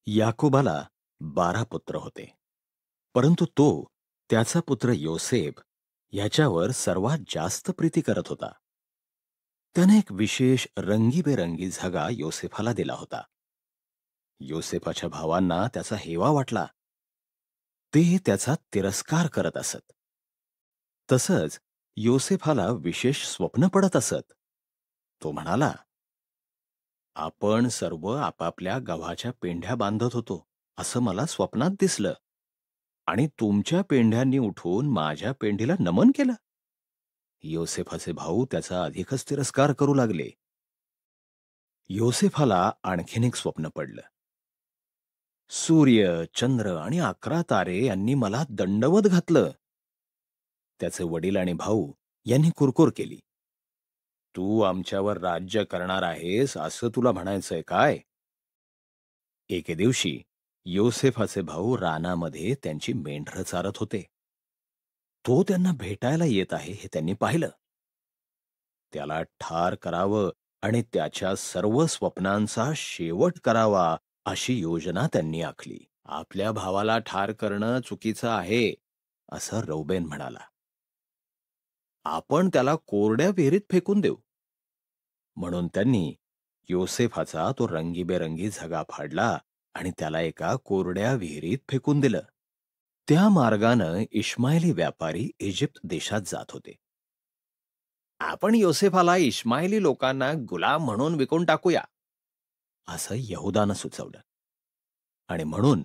याकोबाला 12 पुत्र होते, परंतु तो त्याचा पुत्र योसेफ याच्यावर सर्वात जास्त प्रीती करत होता. त्याने एक विशेष रंगीबेरंगी झगा योसेफाला दिला होता. योसेफाच्या भावांना त्याचा हेवा वाटला. ते त्याचा तिरस्कार करत असत. तसंच योसेफाला विशेष स्वप्न पडत असत. तो म्हणाला, आपण सर्व आपापल्या गव्हाच्या पेंढ्या बांधत होतो असं मला स्वप्नात दिसलं, आणि तुमच्या पेंढ्यांनी उठून माझ्या पेंढीला नमन केलं. योसेफाचे भाऊ त्याचा अधिकच तिरस्कार करू लागले. योसेफाला आणखीन एक स्वप्न पडलं. सूर्य, चंद्र आणि 11 तारे यांनी मला दंडवत घातलं. त्याचे वडील आणि भाऊ यांनी कुरकुर केली. तू आमच्यावर राज्य करणार आहेस असं तुला म्हणायचंय काय? एके दिवशी योसेफाचे भाऊ रानामध्ये त्यांची मेंढरं चारत होते. तो त्यांना भेटायला येत आहे हे त्यांनी पाहिलं. त्याला ठार करावं आणि त्याच्या सर्व स्वप्नांचा शेवट करावा अशी योजना त्यांनी आखली. आपल्या भावाला ठार करणं चुकीचं आहे असं रौबेन म्हणाला. आपण त्याला कोरड्या विहिरीत फेकून देऊ. म्हणून त्यांनी योसेफाचा तो रंगीबेरंगी झगा फाडला आणि त्याला एका कोरड्या विहिरीत फेकून दिलं. त्या मार्गानं इश्माएली व्यापारी इजिप्त देशात जात होते. आपण योसेफाला इश्माएली लोकांना गुलाम म्हणून विकून टाकूया असं यहुदानं सुचवलं. आणि म्हणून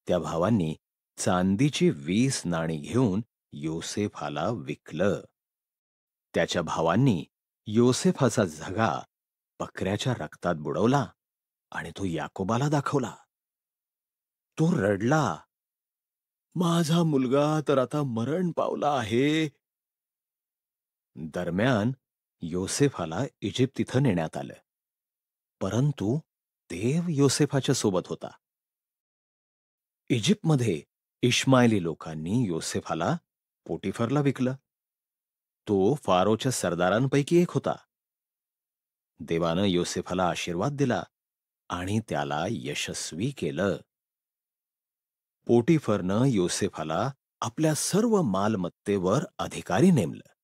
त्या भावांनी चांदीची 20 नाणी घेऊन योसेफाला विकलं. त्याच्या भावांनी योसेफाचा झगा बकऱ्याच्या रक्तात बुडवला आणि तो याकोबाला दाखवला. तो रडला, माझा मुलगा तर आता मरण पावला आहे. दरम्यान योसेफाला इजिप्त इथं नेण्यात आलं, परंतु देव योसेफाच्या सोबत होता. इजिप्तमध्ये इश्माएली लोकांनी योसेफाला पोटिफरला विकलं. तो फारोच्या सरदारांपैकी एक होता. देवानं योसेफाला आशीर्वाद दिला आणि त्याला यशस्वी केलं. पोटिफरनं योसेफाला आपल्या सर्व मालमत्तेवर अधिकारी नेमलं.